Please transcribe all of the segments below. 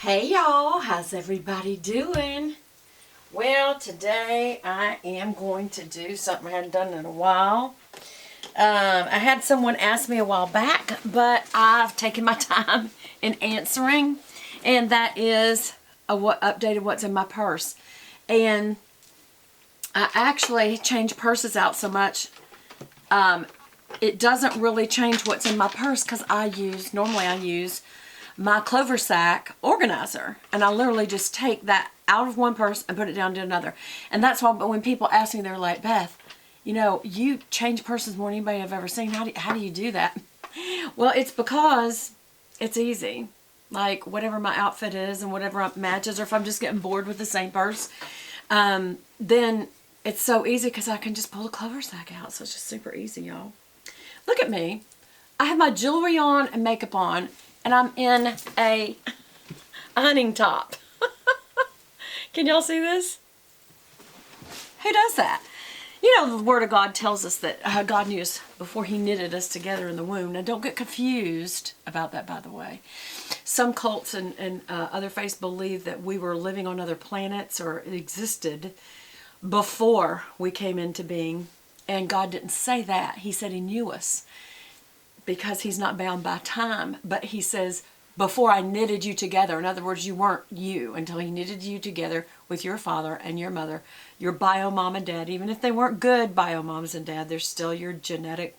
Hey y'all, how's everybody doing? Well, today I am going to do something I hadn't done in a while. I had someone ask me a while back, but I've taken my time in answering, and that is what updated what's in my purse. And I actually change purses out so much. It doesn't really change what's in my purse because normally I use my Clover Sack organizer, and I literally just take that out of one purse and put it down to another. And that's why, but when people ask me, they're like, Beth, you change purses more than anybody I've ever seen. How do you do that? Well, it's because it's easy. Like whatever my outfit is and whatever it matches, or if I'm just getting bored with the same purse, then it's so easy because I can just pull the Clover Sack out. So it's just super easy, y'all. Look at me. I have my jewelry on and makeup on, and I'm in a hunting top. Can y'all see this? Who does that? You know, the Word of God tells us that God knew us before He knitted us together in the womb. Now, don't get confused about that, by the way. Some cults and other faiths believe that we were living on other planets or existed before we came into being. And God didn't say that. He said He knew us because He's not bound by time. But He says, before I knitted you together, in other words, you weren't you until He knitted you together with your father and your mother, your bio mom and dad. Even if they weren't good bio moms and dad, they're still your genetic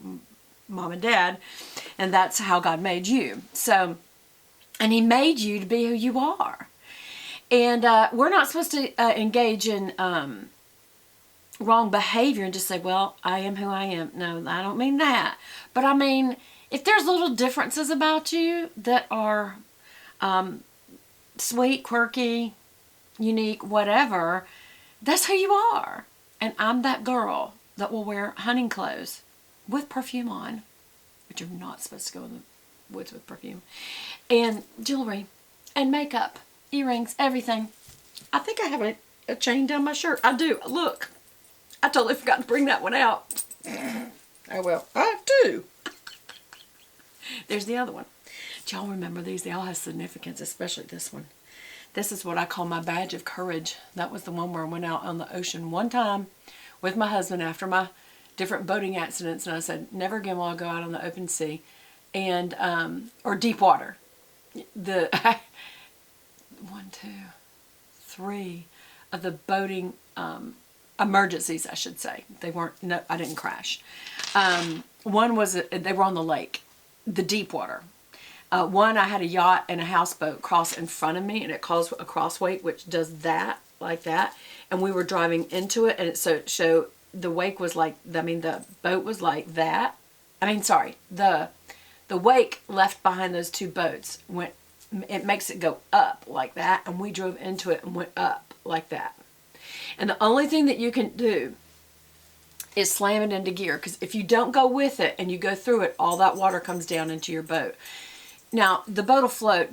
mom and dad. And that's how God made you. So, and He made you to be who you are. And we're not supposed to engage in wrong behavior and just say, well, I am who I am. No, I don't mean that. But I mean, if there's little differences about you that are sweet, quirky, unique, whatever, that's who you are. And I'm that girl that will wear hunting clothes with perfume on, but you're not supposed to go in the woods with perfume, and jewelry and makeup, earrings, everything. I think I have a chain down my shirt. I do. Look. I totally forgot to bring that one out. Oh well, I do. There's the other one. Do y'all remember these? They all have significance, especially this one. This is what I call my badge of courage. That was the one where I went out on the ocean one time with my husband after my different boating accidents, and I said, never again will I go out on the open sea, and or deep water. The 1, 2, 3 of the boating emergencies, I should say. They weren't, no, I didn't crash. One was, they were on the lake, the deep water. One, I had a yacht and a houseboat cross in front of me, and it caused a crosswake, which does that, like that. And we were driving into it, and so the wake was like, the boat was like that. The wake left behind those two boats it makes it go up like that, and we drove into it and went up like that. And the only thing that you can do is slam it into gear, because if you don't go with it and you go through it, all that water comes down into your boat. Now, the boat will float,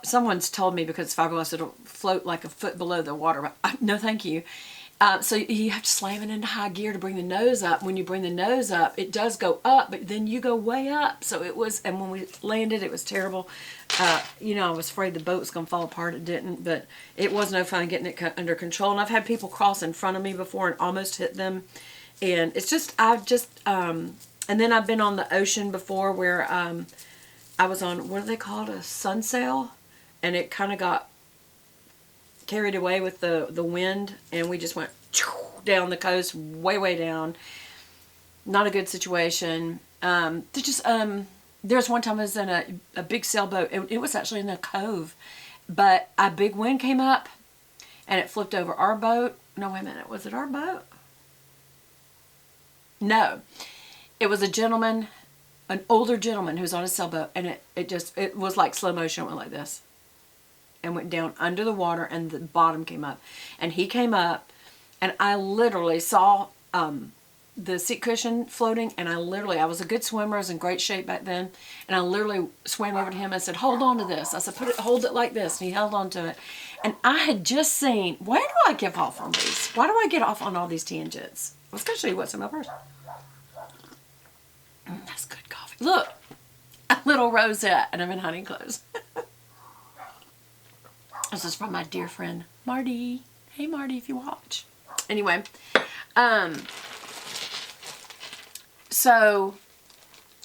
someone's told me because it's fiberglass, it'll float like a foot below the water. No, thank you. So you have to slam it into high gear to bring the nose up. When you bring the nose up, it does go up, but then you go way up. So it was, and when we landed, it was terrible. I was afraid the boat was going to fall apart. It didn't, but it was no fun getting it under control. And I've had people cross in front of me before and almost hit them. And it's just, and then I've been on the ocean before where I was on, what are they called, a sun sail? And it kind of got carried away with the wind, and we just went down the coast, way down. Not a good situation. There's one time I was in a big sailboat. It was actually in a cove, but a big wind came up, and it flipped over our boat. No, wait a minute. Was it our boat? No. It was a gentleman, an older gentleman who was on a sailboat, and it was like slow motion. It went like this and went down under the water, and the bottom came up. And he came up, and I literally saw the seat cushion floating, and I was a good swimmer. I was in great shape back then, and I literally swam over to him and said, hold on to this. I said, hold it like this, and he held on to it. And I had just seen, where do I get off on these? Why do I get off on all these tangents? I was going to show you what's in my purse. That's good coffee. Look, a little rosette, and I'm in hunting clothes. This is from my dear friend Marty. Hey Marty, if you watch. Anyway, so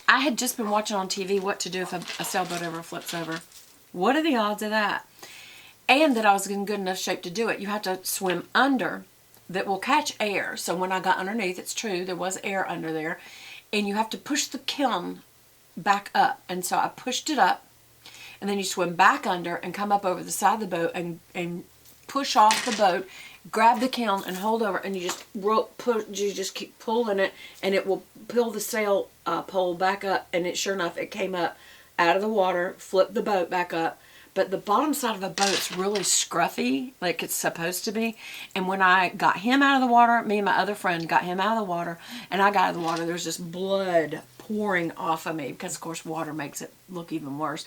I had just been watching on TV what to do if a sailboat ever flips over. What are the odds of that? And that I was in good enough shape to do it. You have to swim under that will catch air. So when I got underneath, it's true, there was air under there. And you have to push the kiln back up. And so I pushed it up. And then you swim back under and come up over the side of the boat and push off the boat, grab the kiln and hold over, and you just keep pulling it, and it will pull the sail pole back up. And it, sure enough, it came up out of the water, flipped the boat back up. But the bottom side of a boat's really scruffy, like it's supposed to be. And when I got him out of the water, me and my other friend got him out of the water, and I got out of the water, there's just blood pouring off of me because, of course, water makes it look even worse.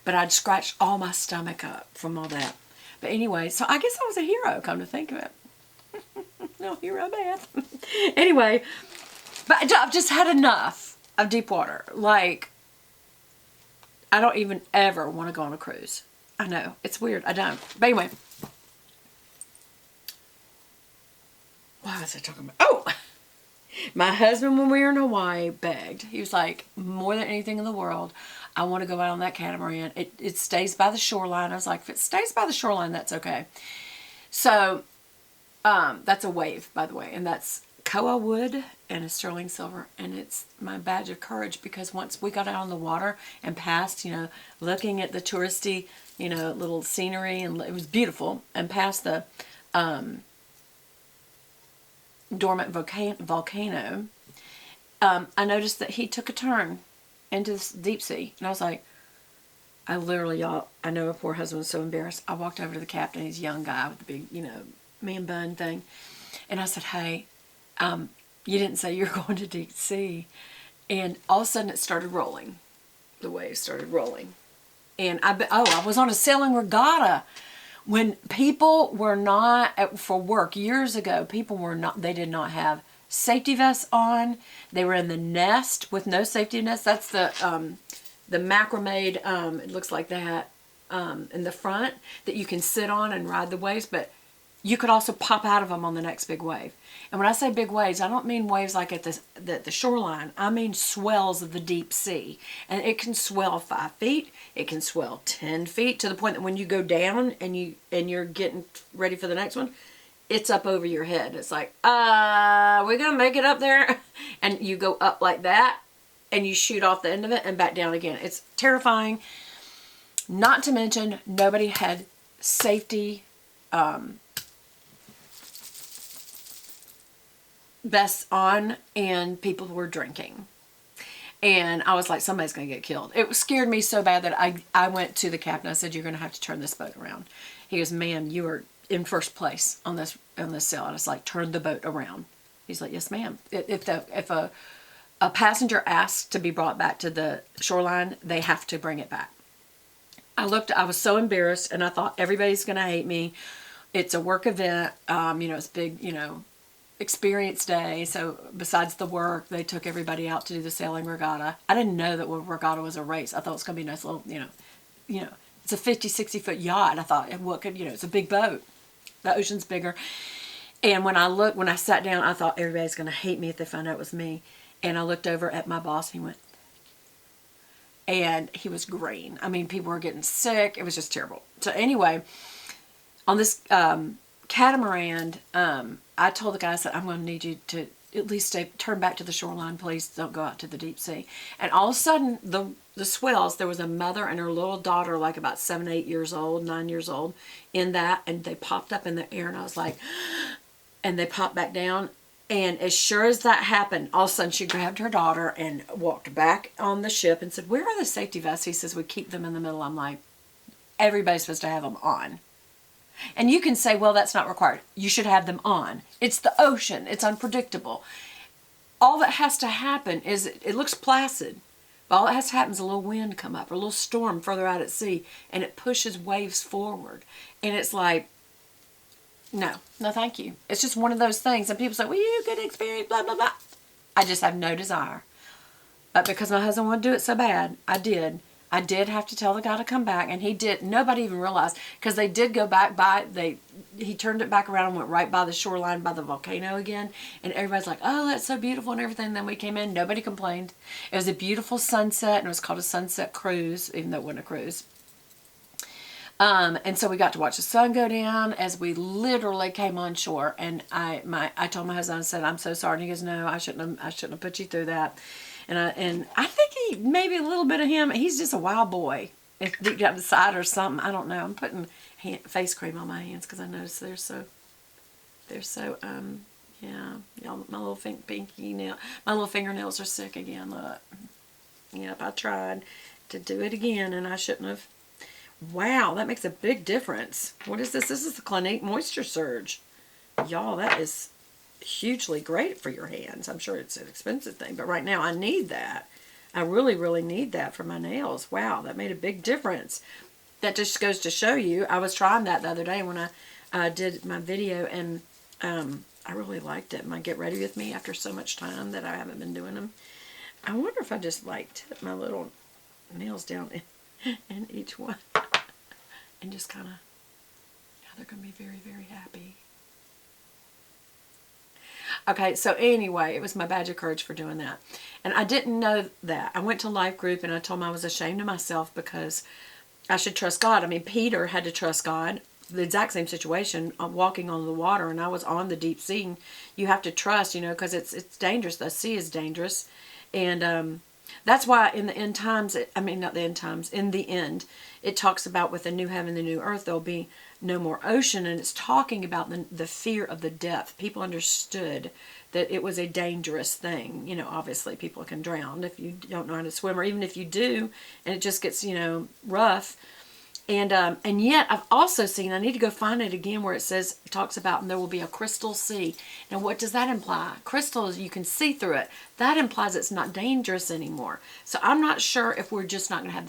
But I'd scratched all my stomach up from all that. But anyway, so I guess I was a hero, come to think of it. No, hero bath. Anyway, but I've just had enough of deep water. Like, I don't even ever want to go on a cruise. I know, it's weird, I don't. But anyway. What was I talking about? Oh! My husband, when we were in Hawaii, begged. He was like, more than anything in the world, I want to go out on that catamaran. It stays by the shoreline. I was like, if it stays by the shoreline, that's okay. So, that's a wave, by the way. And that's koa wood and a sterling silver. And it's my badge of courage because once we got out on the water and passed, looking at the touristy, little scenery, and it was beautiful, and past the dormant volcano, I noticed that he took a turn into the deep sea. And I was like, I literally, y'all, I know my poor husband was so embarrassed. I walked over to the captain, he's a young guy with the big, man bun thing. And I said, hey, you didn't say you were going to deep sea. And all of a sudden it started rolling. The waves started rolling. And I was on a sailing regatta. When people were not, for work years ago, they did not have safety vests on. They were in the nest with no safety nest. That's the macrame, it looks like that, in the front that you can sit on and ride the waves, but you could also pop out of them on the next big wave. And when I say big waves, I don't mean waves like at the shoreline. I mean swells of the deep sea. And it can swell 5 feet. It can swell 10 feet to the point that when you go down and you're getting ready for the next one, it's up over your head. It's like, we're going to make it up there. And you go up like that and you shoot off the end of it and back down again. It's terrifying. Not to mention, nobody had safety vests on, and people were drinking. And I was like, somebody's going to get killed. It scared me so bad that I went to the captain. I said, you're going to have to turn this boat around. He goes, ma'am, you are in first place on this sail. And it's like, turn the boat around. He's like, yes, ma'am. If a passenger asks to be brought back to the shoreline, they have to bring it back. I was so embarrassed, and I thought everybody's going to hate me. It's a work event. It's big, experience day. So besides the work, they took everybody out to do the sailing regatta. I didn't know that regatta was a race. I thought it was going to be a nice little, it's a 50, 60 foot yacht. I thought, it's a big boat. The ocean's bigger. And when I sat down, I thought everybody's going to hate me if they found out it was me. And I looked over at my boss, and he went, and he was green. I mean, people were getting sick. It was just terrible. So anyway, on this catamaran, I told the guy, I said, I'm going to need you to at least turn back to the shoreline, please. Don't go out to the deep sea. And all of a sudden, the swells, there was a mother and her little daughter, like about 7, 8 years old, 9 years old, in that, and they popped up in the air, and I was like, and they popped back down. And as sure as that happened, all of a sudden she grabbed her daughter and walked back on the ship and said, where are the safety vests? He says, we keep them in the middle. I'm like, everybody's supposed to have them on. And you can say, well, that's not required. You should have them on. It's the ocean. It's unpredictable. All that has to happen is it looks placid. But all that has to happen is a little wind come up or a little storm further out at sea, and it pushes waves forward. And it's like, no, thank you. It's just one of those things. And people say, well, you could experience blah, blah, blah. I just have no desire. But because my husband wanted to do it so bad, I did. I did have to tell the guy to come back, and he did. Nobody even realized, because they did go back by. He turned it back around and went right by the shoreline by the volcano again, and everybody's like, "Oh, that's so beautiful" and everything. Then we came in, nobody complained. It was a beautiful sunset, and it was called a sunset cruise, even though it wasn't a cruise. And so we got to watch the sun go down as we literally came on shore. And I told my husband, I said, "I'm so sorry." And he goes, "No, I shouldn't have put you through that." And I think maybe a little bit of him. He's just a wild boy. If he got the side or something, I don't know. I'm putting face cream on my hands because I noticed they're so yeah. Y'all, my little pinky nail, my little fingernails are sick again. Look, yep, I tried to do it again, and I shouldn't have. Wow, that makes a big difference. What is this? This is the Clinique Moisture Surge. Y'all, that is hugely great for your hands. I'm sure it's an expensive thing, but right now I need that. I really, really need that for my nails. Wow, that made a big difference. That just goes to show you. I was trying that the other day when I did my video, and I really liked it. My Get Ready With Me after so much time that I haven't been doing them. I wonder if I just like tip my little nails down in each one. And just kind of, now they're going to be very, very happy. Okay, so anyway, it was my badge of courage for doing that. And I didn't know that. I went to life group and I told them I was ashamed of myself because I should trust God. I mean, Peter had to trust God. The exact same situation, walking on the water, and I was on the deep sea. You have to trust, because it's dangerous. The sea is dangerous. And that's why in the end times, not the end times, in the end, it talks about with the new heaven, the new earth, there'll be no more ocean. And it's talking about the fear of the depth. People understood that it was a dangerous thing. Obviously people can drown if you don't know how to swim, or even if you do, and it just gets, rough. And yet I've also seen, I need to go find it again, where it talks about, and there will be a crystal sea. Now what does that imply? Crystals, you can see through it. That implies it's not dangerous anymore. So I'm not sure if we're just not going to have